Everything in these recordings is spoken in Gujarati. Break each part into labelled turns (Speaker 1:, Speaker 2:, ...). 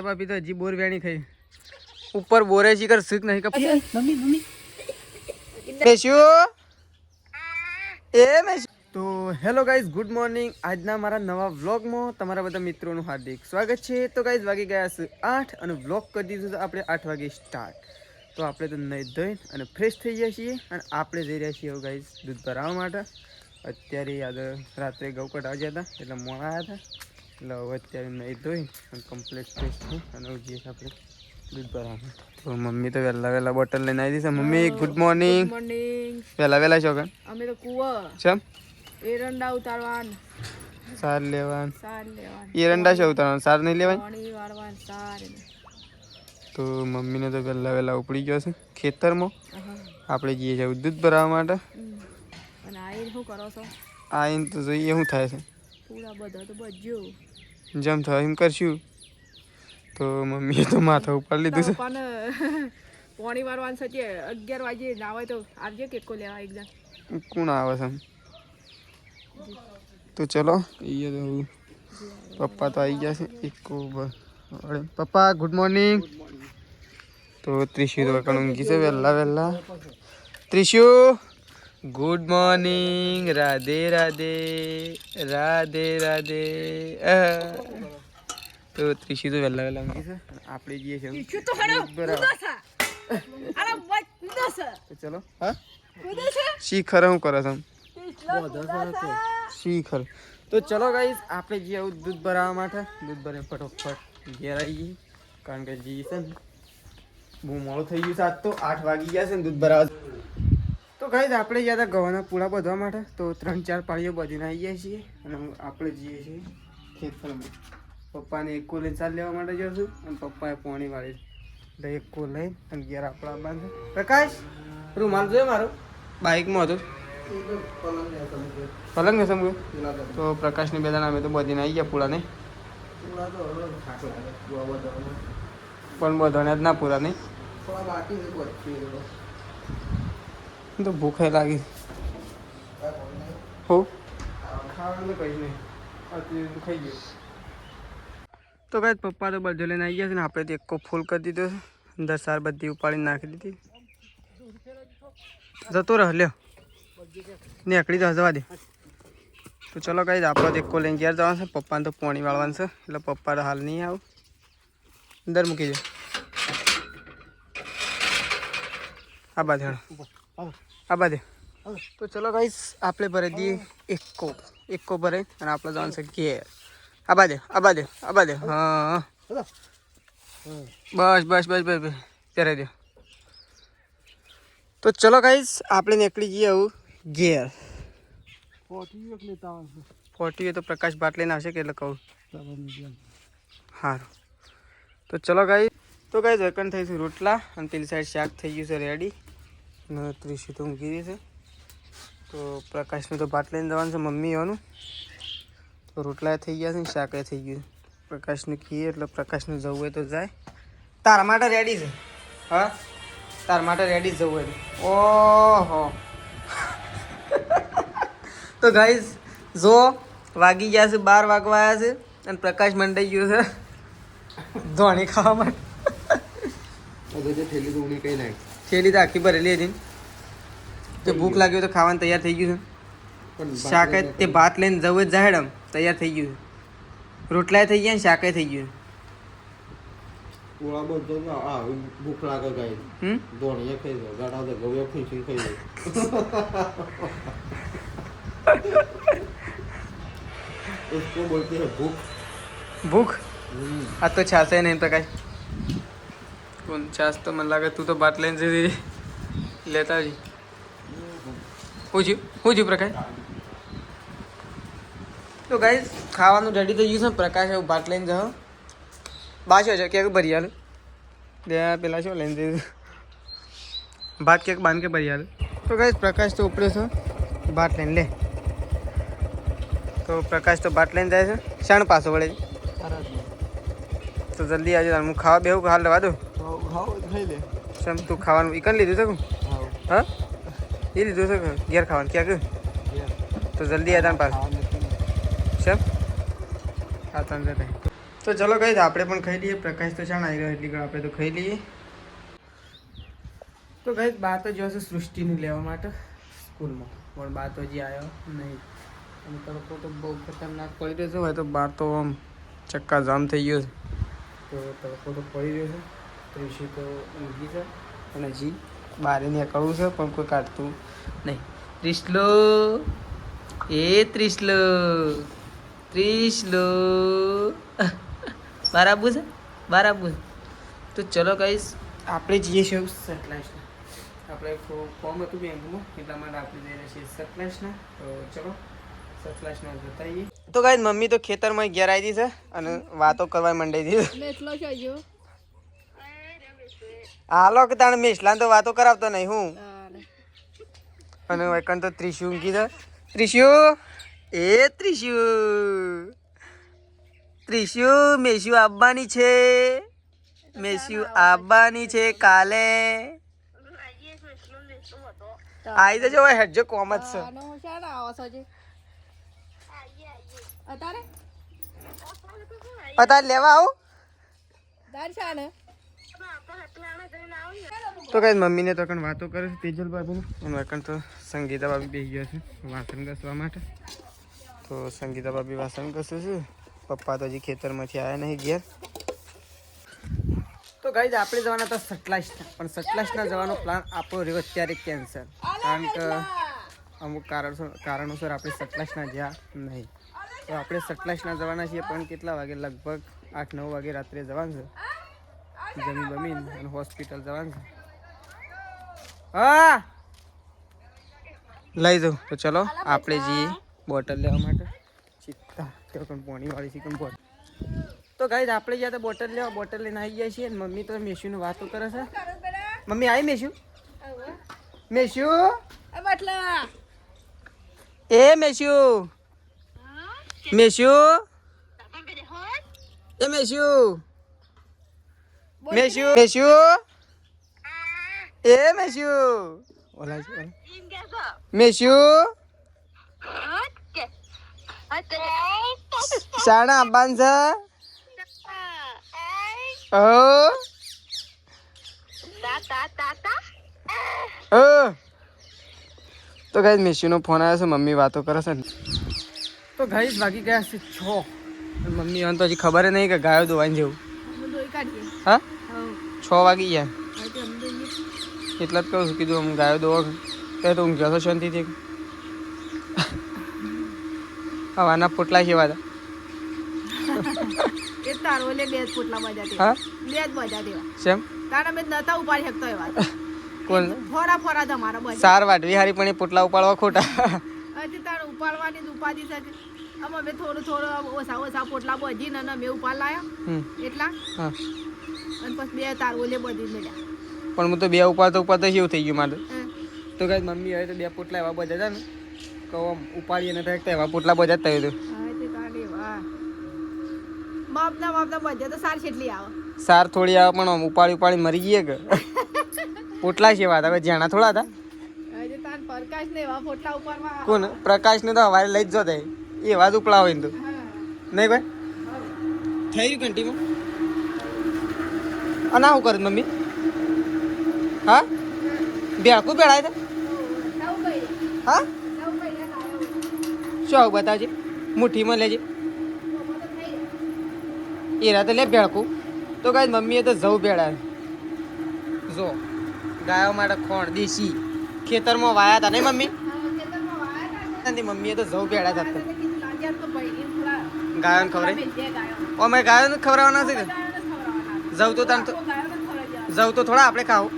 Speaker 1: अभी तो जी बोर व्याणी खाई ऊपर बोरे जी कर सीख नहीं का मम्मी मम्मी मेशू ए मेशू तो हेलो गाइस गुड मॉर्निंग આજના મારા નવા વ્લોગમાં તમારા બધા મિત્રોનું હાર્દિક સ્વાગત છે। તો ગાઈસ વાગી ગયા છે 8 અને વ્લોગ કરી દીધું છે આપણે 8 વાગે સ્ટાર્ટ। તો આપણે તો નહીં ધોઈ અને ફ્રેશ થઈ ગયા છીએ અને આપણે જઈ રહ્યા છીએ ગાઈસ દૂધ ભરાવવા માટે। અત્યારે યાદ રાત્રે ગૌ કઢાવા ગયા હતા એટલે મોડા આવ્યા હતા એટલે હવે અત્યારે નહીં ધોઈ અને કમ્પ્લીટ ફ્રેશ થઈ અને જઈએ આપણે દૂધ ભરાવવા। તો મમ્મી તો વહેલા વહેલા બોટલ લઈને આવી છે। Mummy good morning. Good morning. વહેલા વહેલા છો કે
Speaker 2: અમે તો કુવા
Speaker 1: ચમ
Speaker 2: એરંડા ઉતારવાન
Speaker 1: સાર લેવાન એરંડા છે ઉતારવાન સાર નહીં લેવાય
Speaker 2: પાણી વાળવાન સાર।
Speaker 1: તો મમ્મીને તો વહેલા વહેલા ઉપડી ગયો છે ખેતરમાં। આપણે જઈએ છીએ દૂધ ભરાવવા માટે
Speaker 2: અને આઈને શું કરો છો?
Speaker 1: આઈને તો જોઈએ શું થાય છે
Speaker 2: પૂરા બધા તો બજ્જો
Speaker 1: જેમ થાય એમ કરશું। તો મમ્મીએ તો માથા ઉપર લીધું છે
Speaker 2: પણ પાણી વાળવાન છે 11 વાગે નાવાય તો આવજે કેકો લેવા એકદમ
Speaker 1: કોણ આવે છે તો ચલો ये तो पप्पा तो आई गया एक पप्पा गुड मॉर्निंग। तो त्रिशु तो कणुंगी से वेला वेला त्रिशु गुड मॉर्निंग राधे राधे राधे राधे। तो त्रिशु तो वेला वेला ઊંઘી છે આપણે જઈએ છે ત્રિશુ તો હડો કૂદો છે અરે વાત કૂદો છે તો ચલો હા કૂદો છે શીખર હું કરે છે શીખર। તો ચલો ગાઈસ આપણે જે આવું દૂધ ભરાવવા માટે દૂધ ભરીને ફટોફટ ઘેર આવી ગઈ કારણ કે જી છે ને બહુ મોડું થઈ ગયું છે આજ તો 8 વાગી ગયા છે ને દૂધ ભરાવા। તો ગાઈસ આપણે ગયા હતા ગવાના પૂળા બધવા માટે તો 3-4 પાળીઓ બધીને આવી ગયા છીએ અને આપણે જઈએ છીએ ખેતરમાં। પપ્પાને એકો લઈને ચાલ લેવા માટે જશું અને પપ્પાએ પોણી વાળી એટલે એકો લઈને અને ઘેર આપણા બાંધે। પ્રકાશ રૂમાલ જોયો મારો બાઇકમાં હતો પલંગ ને સમજો તો પ્રકાશની બેદાના અમે તો બધીને આવી ગયા પૂરા નહીં પણ બધાને જ ના પૂરા નહીં તો ભૂખે લાગી હો ખાવાનું કઈ નહીં ખાઈ ગયો। તો કઈ પપ્પા તો બધો લઈને આવી ગયા છે ને આપણે તો એકો ફૂલ કરી દીધો છે અંદર સાર બધી ઉપાડીને નાખી દીધી જતો રહ લ્યો નીકળી તો જવા દે। તો ચલો કઈ આપણે તો એકો લઈને ઘેર જવાનું છે પપ્પાને તો પાણી વાળવાનું છે એટલે પપ્પા તો હાલ નહીં આવું અંદર મૂકી દે આ બાદ આ બાદ। તો ચલો ગાઈસ આપણે ભરી દઈએ એકો ભરાઈ અને આપણે જવાનું છે ઘેર આ બાદ હા બસ બસ બસ બસ બસ ત્યારે દે। તો ચલો ગાઈસ આપણે નીકળી જઈએ આવું ઘેર 40 તો પ્રકાશ બાટ લઈને આવશે કે એટલે કહું સારું। તો ચલો ગાઈસ તો ગાઈસ વેકન થઈશું રોટલા અને પેલી સાઈડ શાક થઈ ગયું છે રેડી અને ત્રીસી તો ઊંઘી રહી છે। તો પ્રકાશનું તો બાટ લઈને જવાનું છે મમ્મી એવાનું તો રોટલા થઈ ગયા છે શાક થઈ ગયું પ્રકાશનું કહીએ એટલે પ્રકાશનું જવું હોય તો જાય તારા માટે રેડી છે હા તારા માટે રેડી જવું હોય ઓહો। તો ગાઈસ જો વાગી ગયા છે 12 વાગવા આવ્યા છે અને પ્રકાશ મંડાઈ ગયો છે ધોણી ખાવા માટે થેલી તો આખી ભરેલી હતી તો ભૂખ લાગી તો ખાવાનું તૈયાર થઈ ગયું છે શાક તે ભાત લઈને જવું જ જાહેડમ તૈયાર થઈ ગયું છે રોટલા થઈ ગયા ને શાક થઈ ગયું
Speaker 3: ભૂખ લાગે ગાય ધોણીએ ખાઈ દો ગાડા તો ગવે ખીચી ખાઈ દો उसको बोलते हैं भूख
Speaker 1: भूख आ तो छाछ है नहीं प्रकाश कौन छाछ तो मन लगा तू तो बात लेने से लेता जी हो जी प्रकाश। तो गाइस ખાવાનું રેડી થઈ ગયું છે પ્રકાશ એવું બાટ લઈને જાઓ બાજો છે કે ભરી હાલ બે પેલા શું લઈને જઈશું ભાત કેક બાંધ કે ભરી હાલ। તો ગાઈસ પ્રકાશ તો ઉપડ્યો છે બાટ લઈને લે તો પ્રકાશ તો બાટ લઈને જાય છે શાણ પાછો વળે તો જલ્દી આવજો હું ખાવા બેહું હાલ લેવા દો સમ તું ખાવાનું ઈકન લીધું છે હા એ લીધું છે ઘેર ખાવાનું ક્યાં ગયું તો જલ્દી આવ્યા પાછું સમ હા તને તો ચલો કઈ આપણે પણ ખાઈ લઈએ. પ્રકાશ તો ચાણ આવી રહ્યો એટલી ઘડી આપણે તો ખાઈ લઈએ. તો કઈ બા તો જોશે સૃષ્ટિને લેવા માટે સ્કૂલમાં, પણ બા તો હજી આવ્યો નહીં. અને તડકો તો બહુ ખતરનાક પડી રહ્યો છે. હોય તો બહાર તો આમ ચક્કા જામ થઈ ગયો છે. તો તડકો તો પડી રહ્યો છે. ત્રીસી તો ઊંઘી છે અને હજી બહાર નીકળવું છે પણ કોઈ કાઢતું નહીં. ત્રીસલો એ ત્રીસલો ત્રીસલો બરાબર છે બરાબર. તો ચલો ગાઈસ આપણે જઈએ છીએ સતલાસના. આપણે ફોર્મ હતું બેંકમાં એટલા માટે આપણે જઈએ છીએ સતલાસના. તો ચલો સતલાસના જતાઈએ. તો ગાઈસ મમ્મી તો ખેતરમાં ઘેર આવી છે અને વાતો કરવા માંડી દીધી.
Speaker 2: મેટલો છે જો
Speaker 1: હાલો કે તાણે મેસલાન તો વાતો કરાવતો નહીં હું. અને વૈકણ તો ત્રિશુ ઊંઘી છે. ત્રિશુ એ ત્રિશુ ત્રિશુ મેસ્યુ આવવાની છે. મેસ્યુ આવવાની છે કાલે. આવી જજો ભાઈ હેડજો કોમ જ છે. અત્યારે લેવા આવું. તો કઈ મમ્મીને તો કણ વાતો કરે છે તેજલ બાબુ અને કણ તો સંગીતા બાબી બેસી ગયા છે વાસણ ઘસવા માટે. તો સંગીતા બાબી વાસણ ઘસે છે. પપ્પા તો હજી ખેતરમાંથી આવ્યા નહીં ઘેર. તો ગાઈઝ આપણે જવાના હતા સતલાસના, પણ સતલાસના જવાનો પ્લાન આપણો રહ્યો અત્યારે કેન્સલ. કારણ કે અમુક કારણોસર આપણે સતલાસના જ્યાં નહીં. તો આપણે સતલાસના જવાના છીએ પણ કેટલા વાગે? લગભગ 8-9 વાગે રાત્રે જવાનું છે. જમીન બમીન અને હોસ્પિટલ જવાનું છે. હા લઈ જાઉં. તો ચલો આપણે જઈએ બોટલ લેવા માટે. ચિત્તા તો પણ પોણીવાળી છે બોટલ. તો ગાઈઝ આપણે ગયા તો બોટલ લેવા. બોટલ લઈને આવી ગયા છીએ. મમ્મી તો મેસ્યુની વાતો કરે છે. મમ્મી આવી મેસ્યુ? મેસ્યુ એ મેસ્યુ મેસ્યુ એ મેસ્યુ મેસ્યુ મેસ્યુ એ મેસ્યુ ઓલા છે મેસ્યુ શાણા બાંધ છે. તો ગાઈઝ મેસ્યુનો ફોન આવ્યો છે. મમ્મી વાતો કરે છે. તો ગાઈઝ વાગી ગયા છે 6. મમ્મી તો હજી ખબર નહીં કે ગાયો દોવાની જેવું. હા 6 વાગી ગયા એટલા જ કહું છું. કીધું આમ ગાયો દોવા તે તો ઊંઘ્યો છો શાંતિથી. હવાના પોટલા કેવા હતા?
Speaker 2: એ તારો લે બે પોટલા બજા દે.
Speaker 1: હા
Speaker 2: બે જ બજા દેવા.
Speaker 1: સેમ
Speaker 2: તારા મેં નતા ઉપાડી શકતો એવા.
Speaker 1: કોણ
Speaker 2: ફોરા ફોરા તમારા બજા.
Speaker 1: સાર વાટવી હારી પણ એ પોટલા ઉપાડવા ખોટા.
Speaker 2: હજી તારે ઉપાડવાની જ ઉપાડી શકે. અમે બે થોડું ઓછા પોટલા બજી ને મેં ઉપાડ લાયા એટલા.
Speaker 1: હા
Speaker 2: અને પછી બે તારો લે બધી મળ્યા.
Speaker 1: પણ હું તો બે ઉપાડતો એવું થઈ ગયું મારે. તો કઈ મમ્મી હવે તો બે પોટલા એવા બધા હતા ને કહો ઉપાડીએ ને થાય એવા પોટલા બધા જ થયું હતું. બાપના બધા તો સાર છેટલી આવે. સાર થોડી આવે પણ ઉપાડી મરી ગઈ કે પોટલા છે વાત. હવે જાણા થોડા હતા.
Speaker 2: પ્રકાશ ને એવા પોટલા ઉપાડવા.
Speaker 1: કોણ પ્રકાશ ને તો હવારે લઈ જ જો થાય એવા જ ઉપડા હોય ને તો નહીં ભાઈ. થઈ ગયું ઘંટીમાં. અને આવું કરે મમ્મી? હા ભેળકું ભેળાય છે. હા શું આવું બતાવજે. મુઠ્ઠીમાં લેજે. એ રાતે લે ભેળકું. તો કાંઈ મમ્મીએ તો જવું ભેળા જો ગાયો માટે ખોણ દેશી ખેતરમાં વાયા હતા નહીં મમ્મી? મમ્મીએ તો જવું ભેળા હતા. ગાયોને ખવડાવી અમે ગાયોને ખવડાવવાના છે કે જવું તો તાણ જવું તો થોડા આપણે ખાવું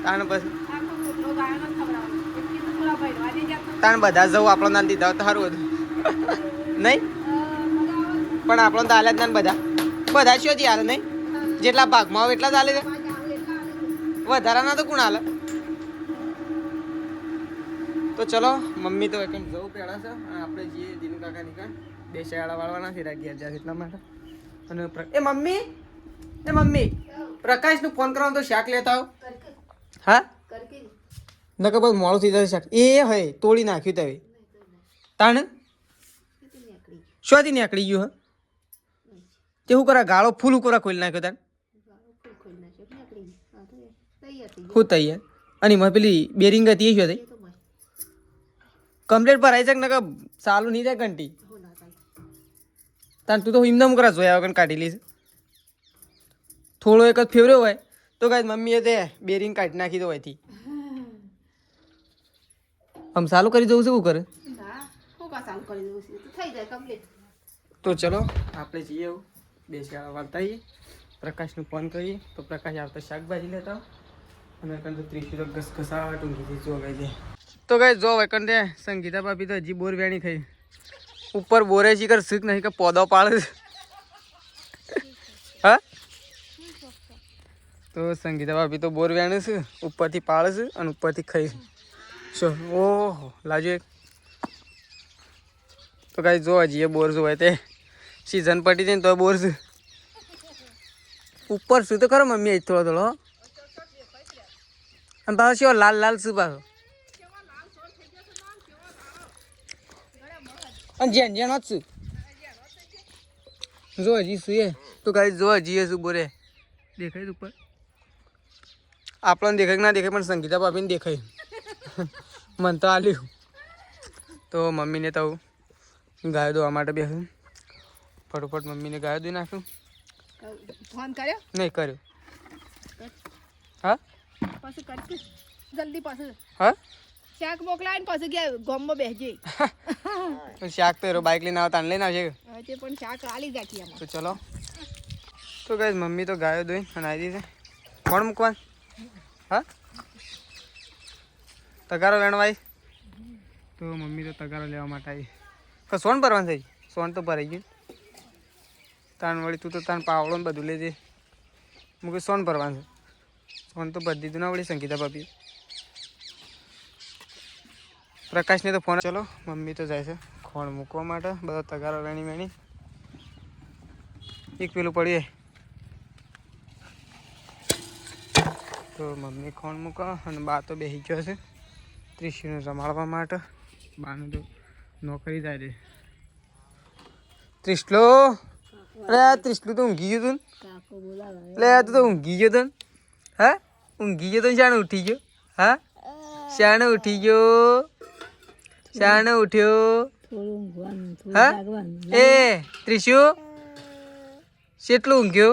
Speaker 1: તાણ પછી તાણ બધા જવું આપણો ના દીધા તો સારું હતું નહીં. પણ આપણો તો હાલે જ ના બધા શું જ હાલે નહીં. જેટલા ભાગમાં આવે એટલા જ હાલે છે. વધારાના તો કોણ હાલે. તો ચલો મમ્મી તો એકદમ જવું પેડા છે. આપણે જઈએ દીનુ કાકા નીકળ બે શાળા વાળવાના છે ઘેર જાય એટલા માટે. અને એ મમ્મી પ્રકાશનું ફોન કરવાનો તો શાક લેતા આવો. હા નકર બસ મોડું થઈ જશે શાક. એ હે તોડી નાખ્યું તમે તાણ શોથી નીકળી ગયું. તે શું કરા ગાળો ફૂલ કોરા ખોલી નાખ્યો તાર શું તૈયાર અને એમાં પેલી બેરિંગ હતી એ શું હતી કમ્પ્લેટ પર આવી શકે ને કે સાલું નહીં થાય ઘંટી તાર તું તો એમને કરા જોયા વગર કાઢી લઈશ થોડો એક જ ફેવર્યો હોય તો કાંઈ મમ્મીએ તે બેરિંગ કાઢી નાખી દો અહીંથી આમ સાલું કરી દઉં છું શું કરે તો ચલો આપણે જઈએ એવું બે શાળા વાળતા આવીએ પ્રકાશનું ફોન કરીએ તો પ્રકાશ આવતા શાકભાજી લેતા અને કંઈ તો 30 ઘસઘસાટ ઊંઘી જો ગઈ તો કઈ જો કંઈ સંગીતા ભાભી તો હજી બોર વેણી થઈ ઉપર બોરે છે કર શીખ નહીં કે પોદો પાડે હા તો સંગીતા ભાભી તો બોર વેણે છે ઉપરથી પાડે છે અને ઉપરથી ખાઈ છે ઓહો લાજો એક તો કઈ જો હજી એ બોર જોવાય તે સીઝન પડી જાય ને તો બોર છે ઉપર શું તો ખરો મમ્મી અહીં થોડો થોડો અને પાછો શું લાલ લાલ શું પાછો અને જેન જેન જ છું જો હજી શું એ તો કઈ જો હજી શું બોરે દેખાય ઉપર આપણને દેખાય ના દેખાય પણ સંગીતા ભાભીને દેખાય મન તો આલ્યું તો મમ્મીને તો ગાયો દોવા માટે બેસું ફટોફટ મમ્મીને ગાયો દઈ નાખ્યું
Speaker 2: ફોન કર્યો
Speaker 1: નહીં કર્યો હા
Speaker 2: પાછું કરશું જલ્દી પાછું
Speaker 1: હા
Speaker 2: શાક મોકલાય ને પાછું ગયા ગોમમાં બેસજે
Speaker 1: શાક તો એરો બાઇક લઈને આવતા લઈને આવશે
Speaker 2: તે પણ શાક આલી રાખી આમાં
Speaker 1: તો ચલો તો કઈ મમ્મી તો ગાયો દોઈ અને આવી દીધી કોણ મૂકવા હા તગારો વેણવાય તો મમ્મી તો તગારો લેવા માટે આવી તો સોન ભરવાનું થઈ સોન તો ભરાઈ ગયું તાણ વળી તું તો તાણ પાવડો ને બધું લેજે મૂકી સોન ભરવાનું છે સોન તો ભરી દીધું ના વળી સંગીતા ભાભી પ્રકાશને તો ફોન ચલો મમ્મી તો જાય છે ખોણ મૂકવા માટે બધો તગારો વેણી વેણી એક પેલું પડીએ તો મમ્મી ખોણ મૂકવા અને બા તો બેસી ગયો છે ત્રિશુને સંભાળવા માટે બાનું તો નોકરી જાય છે ત્રિશલો અરે ત્રિશલું તો ઊંઘી ગયું તું એટલે તું તો ઊંઘી ગયો તું હા ઊંઘી ગયો તો શાણે ઉઠી ગયો હા શાણે ઉઠી ગયો શાણે ઉઠ્યો હા એ ત્રિશુ કેટલું ઊંઘ્યો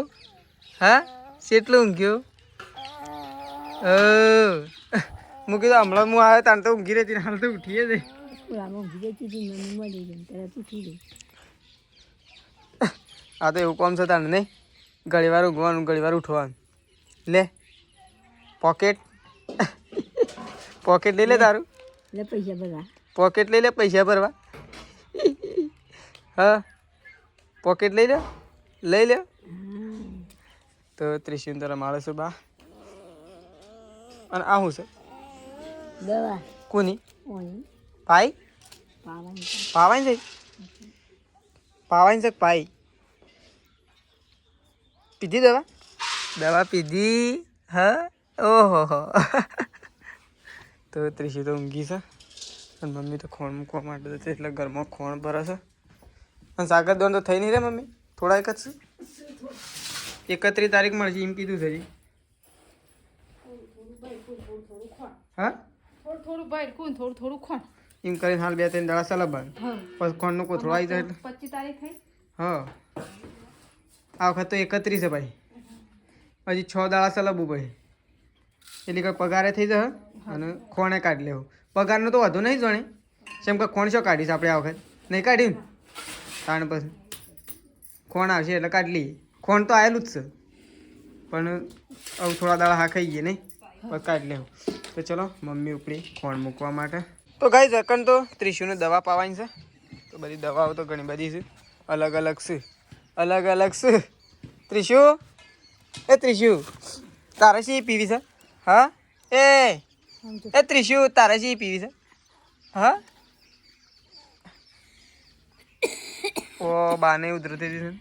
Speaker 1: હા કેટલું ઊંઘ્યો મૂકી તો હમણાં હું આવ્યો તાણ તો ઊંઘી રહેતી હાલ તો ઉઠીએ છે આ તો એવું કોમ છે તાણ નહીં ઘણી વાર ઊંઘવાનું ઘણી વાર ઉઠવાનું લે પોકેટ પોકેટ લઈ લે તારું
Speaker 2: પૈસા બધા
Speaker 1: પોકેટ લઈ લે પૈસા ભરવા હા પોકેટ લઈ લે તો ત્રિશુન તારા માળે છે બા અને આ શું છે
Speaker 2: દવા
Speaker 1: કોની પાઈ પાવાની છે પાઈ પીધી દવા પીધી હા ઓહો તો ત્રિશુ તો ઊંઘી છે અને મમ્મી તો ખોણ મૂકવા માટે જશે એટલે ઘરમાં ખોણ ભરે છે અને સાગર દોન તો થઈ નહીં રે મમ્મી થોડા એક જ છે 31 તારીખ મળશે એમ કીધું છે હા
Speaker 2: થોડું ભાઈ થોડું ખોણ
Speaker 1: એમ કરીને હાલ 2-3 દાડા સલાબાન પછી ખોણનો કોથળો આવી જાય એટલે
Speaker 2: 25 તારીખ થઈ
Speaker 1: હા આ વખત તો 31 છે ભાઈ હજી 6 દાડા સલાબું ભાઈ એટલે કંઈ પગારે થઈ જશે અને ખોણે કાઢી લેવું પગારનો તો વધુ નહીં જોણે જેમ કે ખોણ શું કાઢીશ આપણે આ વખત નહીં કાઢ્યું તાણ પછી ખોણ આવશે એટલે કાઢી લઈએ ખોણ તો આવેલું જ છે પણ હવે થોડા દાડા હા ખાઈ ગઈએ નહીં પછી કાઢી લેવું તો ચલો મમ્મી ઉપડી ખોણ મૂકવા માટે તો ગાઈ જકન તો ત્રિશુને દવા પાવાની છે તો બધી દવાઓ તો ઘણી બધી છે અલગ અલગ છે ત્રિશુ તારે શી પીવી છે હા એ ત્રિશુ તારે શી પીવી છે હા ઓ બાને ઉધરસ થઈ છે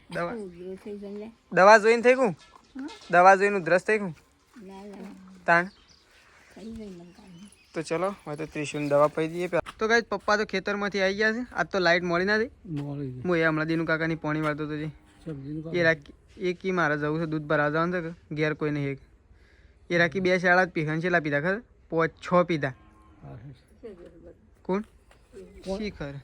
Speaker 1: દવા જોઈને થઈ ગયું દવા જોઈને ઉધરસ થઈ ગયું તાણ તો ચલો હવે તો ત્રિશુને દવા પી દઈએ તો ગાઈસ પપ્પા તો ખેતરમાંથી આવી ગયા છે આજ તો લાઇટ મળી નથી હું એ હમણાં દીનું કાકાની પાણી વાળતો હતો એ રાખી એ કી મારે જવું છે દૂધ ભરાવા જવાનું છે કે ઘેર કોઈ નહીં એ રાખી 2 શાળા જ પીખા છેલ્લા પીધા ખબર 5-6 પીધા કોણ શી ખર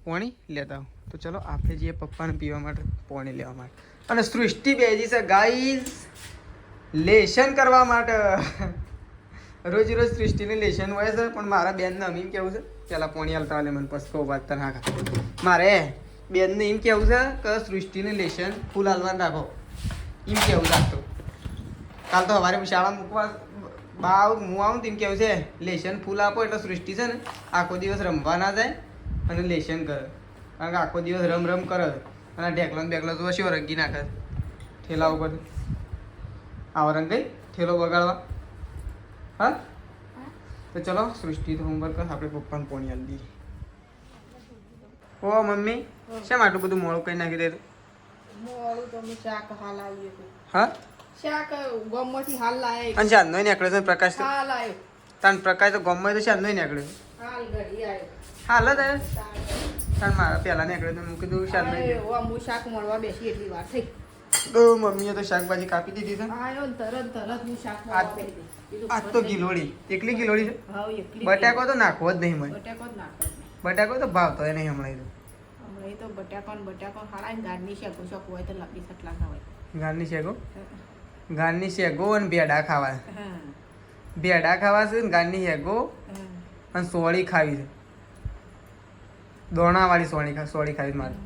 Speaker 1: પાણી લેતા આવો તો ચલો આપણે જઈએ પપ્પાને પીવા માટે પાણી લેવા માટે અને સૃષ્ટિ બેજી છે ગાઈઝ લેશન કરવા માટે રોજ રોજ સૃષ્ટિને લેશન હોય છે પણ મારા બેનને એમ કેવું છે પેલા પાણી હાલતા હાલે મને પસકો વાંચતા ના મારે બેનને એમ કેવું છે કે સૃષ્ટિને લેશન ફૂલ હાલવાનું રાખો એમ કેવું લાગતું કાલ તો સવારે શાળા મૂકવા બા હું આવું તેમ કેવું છે લેશન ફૂલ આપો એટલે સૃષ્ટિ છે ને આખો દિવસ રમવા ના જાય અને લેશન કરે કારણ કે આખો દિવસ રમ રમ કરે અને ઢેકલો ને બેકલો તો શું રંગી નાખે ઠેલા ઉપર આવા રંગ કઈ ઠેલો બગાડવા હા તો ચલો સૃષ્ટિ તો હોમવર્ક આપણે પપ્પાને પોણી આપી દઈએ ઓ મમ્મી શેમ આટલું બધું મોડું કઈ નાખી દે
Speaker 2: મોળું તો અમે શાક હાલ આવીએ તો
Speaker 1: હા
Speaker 2: શાક ગોમમાંથી હાલ લાયા
Speaker 1: અને ચાંદનો નીકળે છે પ્રકાશ તો
Speaker 2: હાલ આવ્યો
Speaker 1: તાન પ્રકાશ તો ગમે તો ચાંદનો નીકળ્યો
Speaker 2: હાલ ઘડી આવ્યો
Speaker 1: હાલ જ તાન મારા પહેલા નીકળ્યો તો હું કીધું ચાંદનો
Speaker 2: હું શાક મળવા બેસી એટલી વાર થઈ
Speaker 1: તો મમ્મીએ તો શાકભાજી કાપી દીધી છે
Speaker 2: આવ્યો ને તરત હું શાક
Speaker 1: આ
Speaker 2: મળવા બેસી ગઈ.
Speaker 1: આ તો ગિલોડી એકલી ગિલોડી છે
Speaker 2: હાવ એકલી
Speaker 1: બટાકો તો નાખવો જ નહીં મને
Speaker 2: બટાકો જ નાખો
Speaker 1: બટાકો તો ભાવતો નહીં હમણાં તો
Speaker 2: હમણાં એ તો બટાકો હાડા ગારની શાક શાક હોય તો લપી સટલા ના હોય
Speaker 1: ગારની શેગો અને ભેડા ખાવા
Speaker 2: હા
Speaker 1: ભેડા ખાવા છે ને ગારની શેગો
Speaker 2: હા
Speaker 1: અને સોળી ખાવી છે દોણાવાળી સોળી ખાવી મારે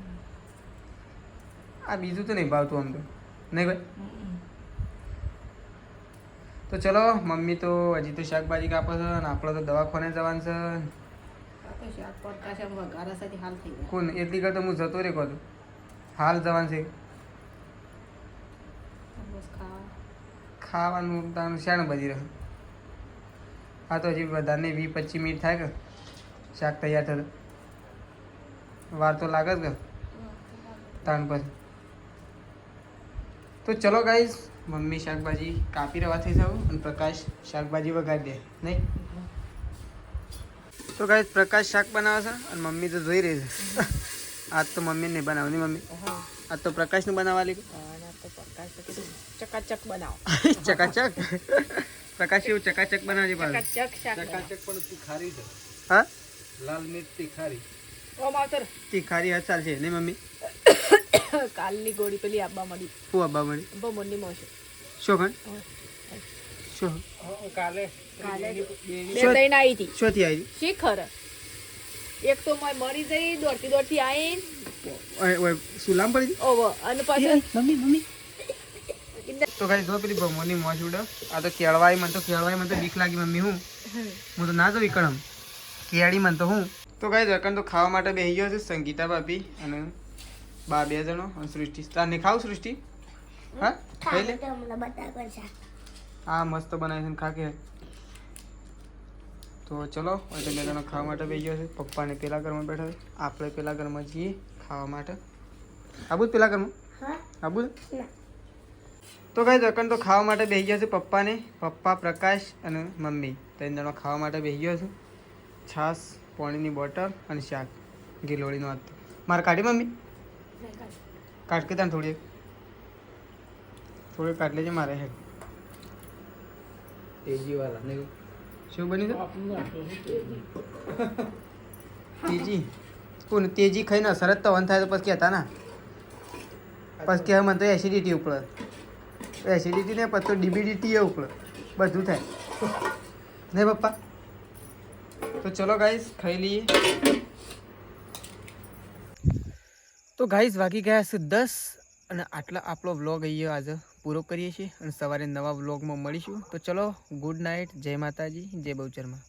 Speaker 1: આ બીજું તો નહીં ભાવતું આમ તો નહીં ભાઈ તો ચલો મમ્મી તો હજી તો શાકભાજી કાપે છે અને આપણે તો દવાખાને જવાનું છે
Speaker 2: તો શાક પડતા છે વઘારા સાથે હાલ થઈ ગયા
Speaker 1: કોણ એટલી કરતો હું જતો રે કહું હાલ જવાનું છે
Speaker 2: બસ
Speaker 1: ખાવાનું તાનું શાણ બધી રહે હા તો હજી વધારે 20-25 મિનિટ થાય કે શાક તૈયાર થતું વાર તો લાગે જ કે તાણ પછી તો ચલો ગાઈઝ મમ્મી શાકભાજી કાપી રવા થઈ જાવ અને પ્રકાશ શાકભાજી વગાડી દે નહીં તો ગાઈઝ પ્રકાશ શાક બનાવે છે અને મમ્મી તો જોઈ રહી છે આજ તો મમ્મી નહીં બનાવવાની મમ્મી આજ તો પ્રકાશનું બનાવવા લીધું
Speaker 2: ચકાચક બનાવો
Speaker 1: ચકાચક પ્રકાશ એવું ચકાચક બનાવજે પાછું
Speaker 2: ચકાચક શાક
Speaker 3: ચકાચક પણ તીખારી છે
Speaker 1: હા
Speaker 3: લાલ મિર્ચ તીખારી
Speaker 2: ઓ માવતર
Speaker 1: તીખારી હાથ ચાલશે નહીં મમ્મી
Speaker 2: કાલની ગોળી પેલી આપવા મળી
Speaker 1: શું અબ્બા મળી
Speaker 2: બહુ મોની મોશે
Speaker 1: શું ખણ શું
Speaker 3: કાલે
Speaker 2: કાલે બે લઈને આવી હતી
Speaker 1: શોથી આવી
Speaker 2: શિખર એક તો મરી જઈ દોડતી આવીને
Speaker 1: સુલામ પડી
Speaker 2: ઓવો અને પછી
Speaker 1: મમ્મી તો કઈ જો પેલી ભમોની મોજ ઉડે આ તો કેળવાઈ મને તો બીક લાગી મમ્મી હું તો ના જો વિકળમ કેળી મને તો હું તો કઈ દરકન તો ખાવા માટે બેસી ગયો છે સંગીતા ભાભી અને બા 2 જણો અને સૃષ્ટિ તારને ખાવ સૃષ્ટિ હા ખાઈ લે હા મસ્ત બનાવી છે ખા કે તો ચલો હવે તો 2 જણો ખાવા માટે બેસી ગયો છે પપ્પાને પેલા ઘરમાં બેઠા છે આપણે પેલા ઘરમાં જઈએ ખાવા માટે આબુ જ પેલા ઘરમાં આબુ તો કઈ દરકન તો ખાવા માટે બેસી ગયા છે પપ્પા પ્રકાશ અને મમ્મી 3 જણો ખાવા માટે બેસી ગયો છે છાશ પાણીની બોટલ અને શાક ગિલોળીનો હાથ મારે કાઢી મમ્મી કાઢ કે તાને થોડી કાઢ લેજે મારે હે
Speaker 3: તેજી વાળા નહીં
Speaker 1: શું બની તેજી કોણ તેજી ખાઈને અસર જ તો વન થાય તો પછી કહેતા ના પછી કહેવાય મને તો એસિડિટી ઉપર એસિડિટી ને પછી તો ડીબીડીટી એ ઉપર બધું થાય નહીં પપ્પા તો ચલો ગાઈસ ખાઈ લઈએ તો ગાઈસ વાગી ગયા છે 10 અને આટલા આપણો વ્લોગ અહીંયા આજે પૂરો કરીએ છીએ અને સવારે નવા વ્લોગમાં મળીશું તો ચલો ગુડ નાઇટ જય માતાજી જય બહુચરમાં